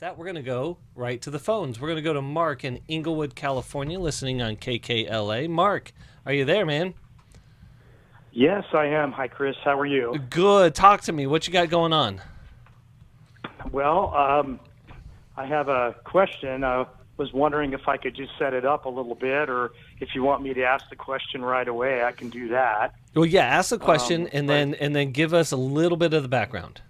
that, we're going to go right to the phones. We're going to go to Mark in Inglewood, California, listening on KKLA. Mark, are you there, man? Yes, I am. Hi, Chris. How are you? Good. Talk to me. What you got going on? Well, I have a question. I was wondering if I could just set it up a little bit, or if you want me to ask the question right away, I can do that. Well, yeah, ask the question and then give us a little bit of the background.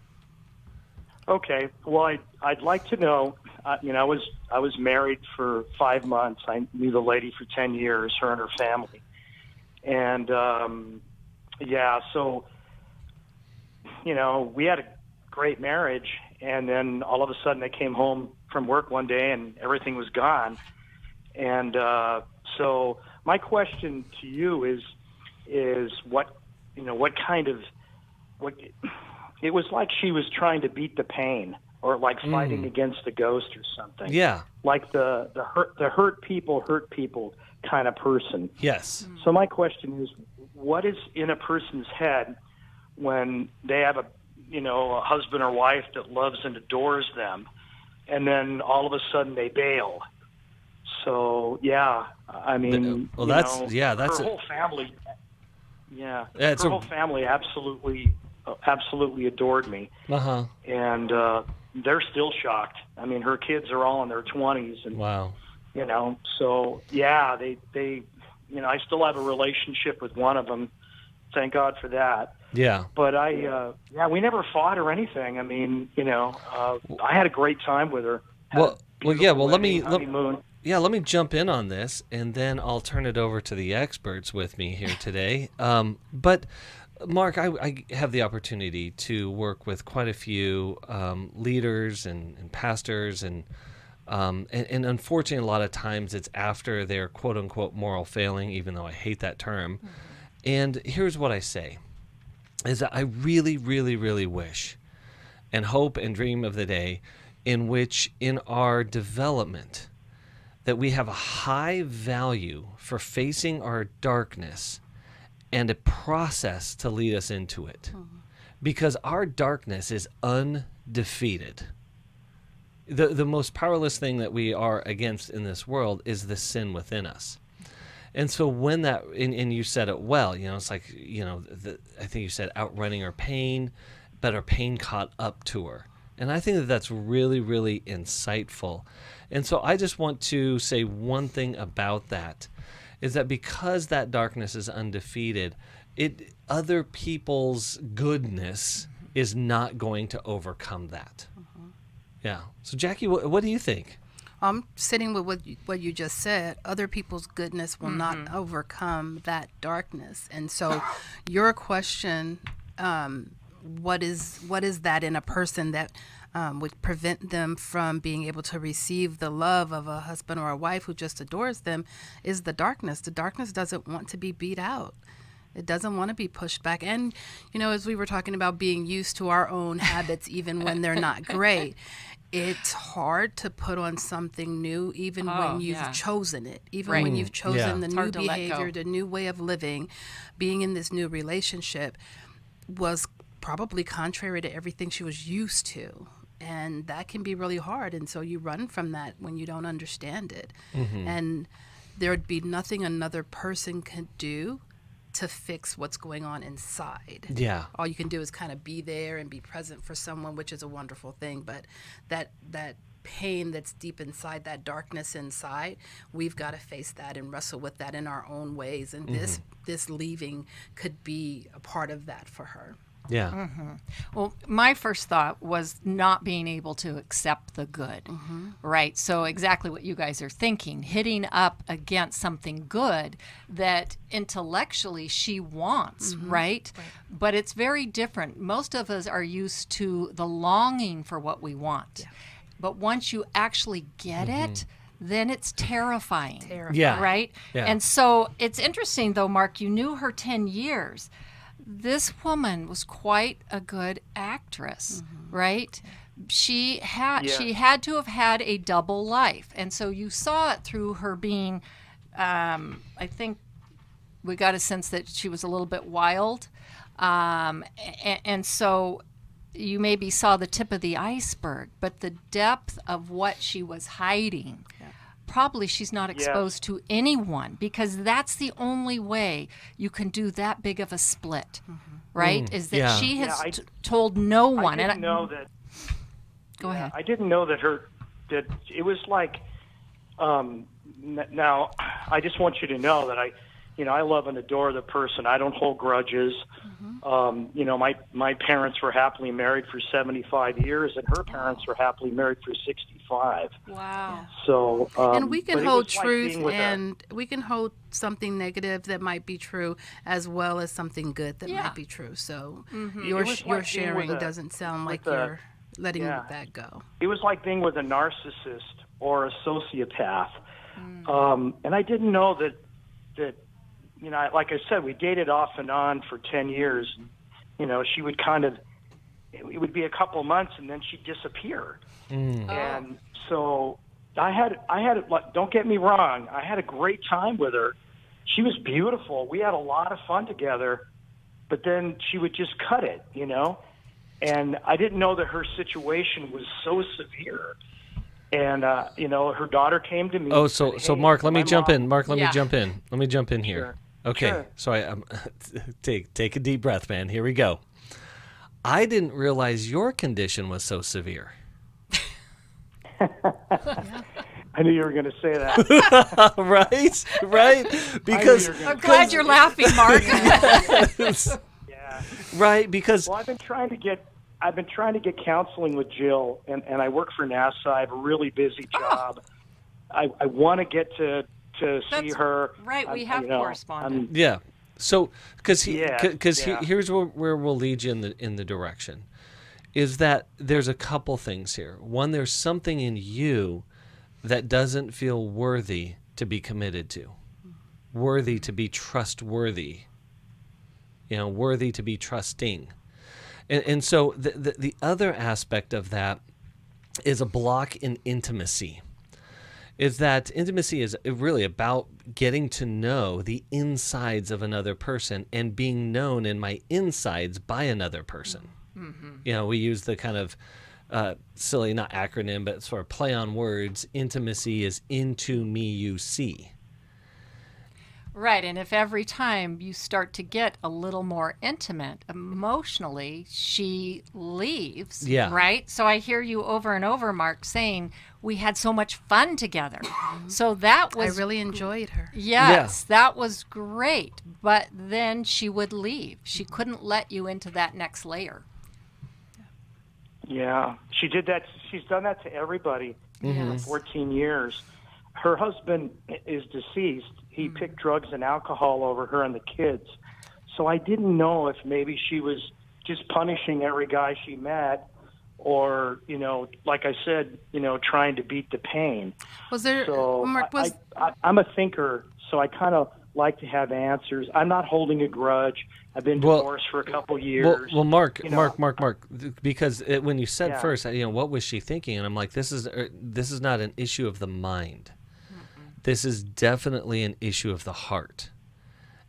Okay. Well, I'd like to know. I was married for 5 months. I knew the lady for 10 years, her and her family, and so we had a great marriage, and then all of a sudden I came home from work one day and everything was gone. And so my question to you is what it was like she was trying to beat the pain, or like fighting against a ghost or something. Yeah. Like the hurt people kind of person. Yes. So my question is, what is in a person's head when they have a husband or wife that loves and adores them, and then all of a sudden they bail? So yeah, I mean, her whole family. Yeah, her whole family absolutely adored me. And they're still shocked. I mean, her kids are all in their 20s, and wow. So yeah, they I still have a relationship with one of them. Thank God for that. Yeah. But we never fought or anything. I mean, I had a great time with her. Let me jump in on this, and then I'll turn it over to the experts with me here today. But Mark, I have the opportunity to work with quite a few leaders and pastors, and unfortunately, a lot of times it's after their quote unquote moral failing, even though I hate that term. Mm-hmm. And here's what I say, is that I really, really, really wish and hope and dream of the day in which in our development that we have a high value for facing our darkness and a process to lead us into it. Mm-hmm. Because our darkness is undefeated. The most powerless thing that we are against in this world is the sin within us. And so when that, and you said it well, it's like, I think you said outrunning her pain, but her pain caught up to her. And I think that that's really, really insightful. And so I just want to say one thing about that, is that because that darkness is undefeated, other people's goodness is not going to overcome that. Mm-hmm. Yeah. So Jackie, what do you think? I'm sitting with what you just said. Other people's goodness will not overcome that darkness. And so your question, what is that in a person that would prevent them from being able to receive the love of a husband or a wife who just adores them, is the darkness. The darkness doesn't want to be beat out. It doesn't want to be pushed back. And, as we were talking about being used to our own habits, even when they're not great, it's hard to put on something new, even when you've chosen it, even when you've chosen the new behavior, the new way of living. Being in this new relationship was probably contrary to everything she was used to. And that can be really hard. And so you run from that when you don't understand it. Mm-hmm. And there would be nothing another person could do to fix what's going on inside. Yeah. All you can do is kind of be there and be present for someone, which is a wonderful thing. But that pain that's deep inside, that darkness inside, we've got to face that and wrestle with that in our own ways. And this leaving could be a part of that for her. Yeah. Mm-hmm. Well, my first thought was not being able to accept the good, right? So exactly what you guys are thinking, hitting up against something good that intellectually she wants, right? But it's very different. Most of us are used to the longing for what we want. Yeah. But once you actually get it, then it's terrifying. Yeah. Right? Yeah. And so it's interesting, though, Mark, you knew her 10 years. This woman was quite a good actress, right? She had to have had a double life. And so you saw it through her being, I think we got a sense that she was a little bit wild. And so you maybe saw the tip of the iceberg, but the depth of what she was hiding, probably she's not exposed to anyone, because that's the only way you can do that big of a split, right? Is that she has told no one. I didn't know that. Go ahead. I didn't know that that it was like. Now, I just want you to know that I love and adore the person. I don't hold grudges. My parents were happily married for 75 years, and her parents were happily married for 65. Wow. So, and we can hold truth, like and we can hold something negative that might be true, as well as something good that might be true. So your sharing doesn't sound like you're letting that go. It was like being with a narcissist or a sociopath. And I didn't know that, like I said, we dated off and on for 10 years. She would it would be a couple months and then she'd disappear. And so I had, don't get me wrong, I had a great time with her. She was beautiful. We had a lot of fun together, but then she would just cut it, and I didn't know that her situation was so severe. And, her daughter came to me. Oh, so Mark, let me jump in. Mark, let me jump in. Let me jump in here. Sure. Okay. Sure. So I take a deep breath, man. Here we go. I didn't realize your condition was so severe. I knew you were going to say that. Right? Because I'm glad you're laughing, Mark. Yeah. Right, because I've been trying to get counseling with Jill, and I work for NASA. I have a really busy job. I want to get to see her. Right, we have correspondence. Yeah. So, because here's where we'll lead you in the direction, is that there's a couple things here. One, there's something in you that doesn't feel worthy to be committed to, worthy to be trustworthy, worthy to be trusting. And so the other aspect of that is a block in intimacy. Is that intimacy is really about getting to know the insides of another person and being known in my insides by another person. Mm-hmm. We use the kind of silly, not acronym, but sort of play on words. Intimacy is into me you see. Right, and if every time you start to get a little more intimate emotionally, she leaves, right? So I hear you over and over, Mark, saying we had so much fun together. So that was... I really enjoyed her. Yes, that was great, but then she would leave. She couldn't let you into that next layer. Yeah, she did that. She's done that to everybody for 14 years. Her husband is deceased. He picked drugs and alcohol over her and the kids. So I didn't know if maybe she was just punishing every guy she met, or, like I said, trying to beat the pain. Was there, so Mark, I'm a thinker, so I kind of like to have answers. I'm not holding a grudge. I've been divorced for a couple years. Well, Mark, because when you said first, what was she thinking? And I'm like, this is not an issue of the mind. This is definitely an issue of the heart.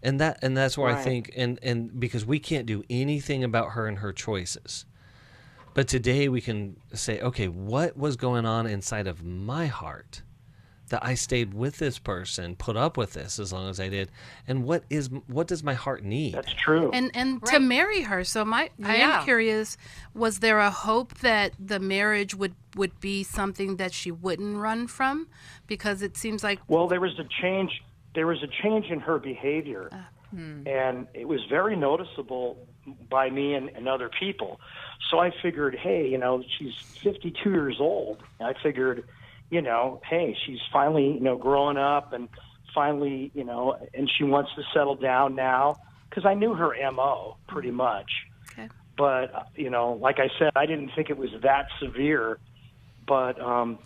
And that's where I think, and because we can't do anything about her and her choices. But today we can say, okay, what was going on inside of my heart that I stayed with this person, put up with this as long as I did, and what does my heart need? That's true. And to marry her. So I am curious, was there a hope that the marriage would be something that she wouldn't run from? Because it seems like... Well, there was a change in her behavior, and it was very noticeable by me and other people. So I figured, hey, she's 52 years old. I figured, hey, she's finally, growing up, and finally, and she wants to settle down now, because I knew her MO pretty much. Okay. But, like I said, I didn't think it was that severe. But, so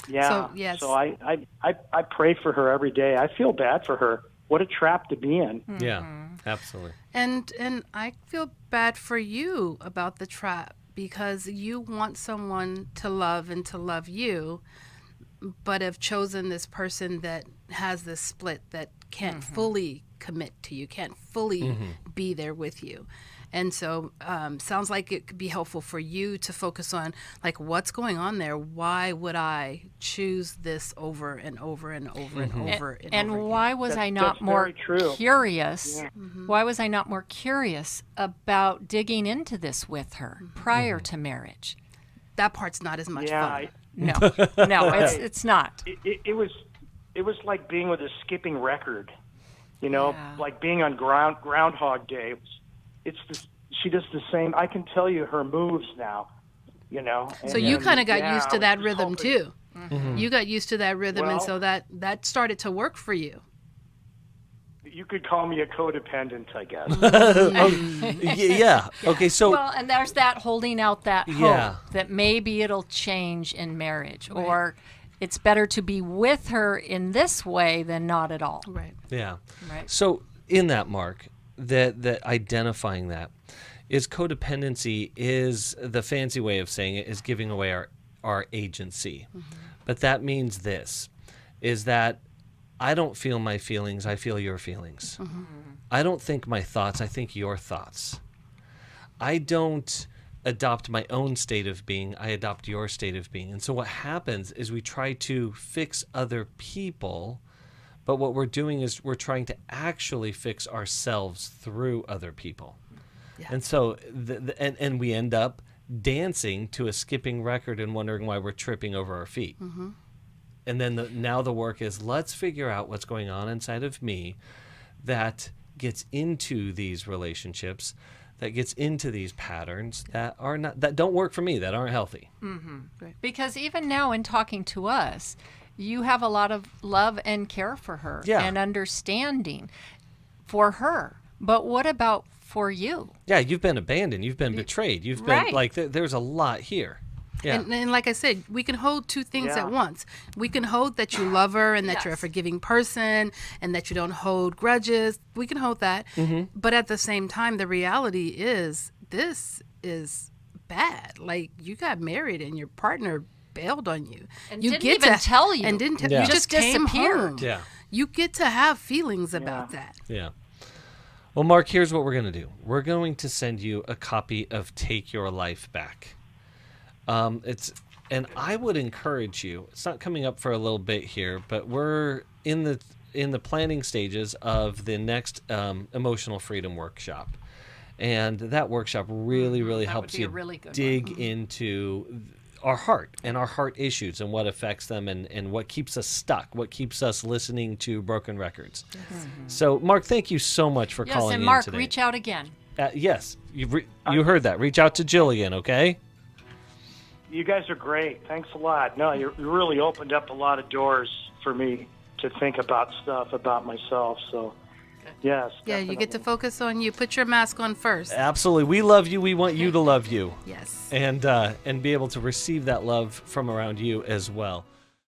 I pray for her every day. I feel bad for her. What a trap to be in. Mm-hmm. Yeah, absolutely. And I feel bad for you about the trap, because you want someone to love and to love you, but have chosen this person that has this split, that can't fully commit to you, can't fully be there with you. And so sounds like it could be helpful for you to focus on like what's going on there. Why would I choose this over and over and over and over and over why again? was I not more curious? Yeah. Why was I not more curious about digging into this with her prior to marriage? That part's not as much fun. No, it's not. It was like being with a skipping record, you know, Yeah. like being on Groundhog Day. She does the same. I can tell you her moves now, you know. So you kind of got used to that rhythm hoping, too. You got used to that rhythm, and so that started to work for you. You could call me a codependent, I guess. Yeah. Okay. So Well, and there's that holding out that hope Yeah. that maybe it'll change in marriage, or it's better to be with her in this way than not at all. Right. yeah. Right. So in that, Mark, that identifying that is codependency is the fancy way of saying it is giving away our agency. But that means this is that I don't feel my feelings, I feel your feelings. I don't think my thoughts, I think your thoughts. I don't adopt my own state of being, I adopt your state of being. And so what happens is we try to fix other people, but what we're doing is we're trying to actually fix ourselves through other people. Yeah. And so and we end up dancing to a skipping record and wondering why we're tripping over our feet. And then now the work is, let's figure out what's going on inside of me that gets into these relationships, that gets into these patterns that don't work for me, that aren't healthy. Because even now in talking to us, you have a lot of love and care for her Yeah. and understanding for her. But what about for you? Yeah, you've been abandoned, you've been betrayed, you've been Right. like there's a lot here. Yeah. And like I said, we can hold two things Yeah. at once. We can hold that you love her and that you're a Yes. forgiving person and that you don't hold grudges. We can hold that. But at the same time, the reality is this is bad. Like you got married and your partner bailed on you. And you didn't get even to, tell you. And didn't Yeah. you just came disappeared. home. Yeah. You get to have feelings about that. Yeah. Well, Mark, here's what we're going to do. We're going to send you a copy of Take Your Life Back. And I would encourage you. It's not coming up for a little bit here, but we're in the planning stages of the next emotional freedom workshop, and that workshop really That would helps be a you really good dig into our heart and our heart issues and what affects them and what keeps us stuck, what keeps us listening to broken records. So, Mark, thank you so much for Yes, calling and in Mark, today. reach out again. Yes, you heard that. Reach out to Jillian, okay? You guys are great. Thanks a lot. No, you really opened up a lot of doors for me to think about stuff about myself. So, yes. Yeah, you get to definitely. focus on you. Put your mask on first. Absolutely. We love you. We want you to love you. Yes. And be able to receive that love from around you as well.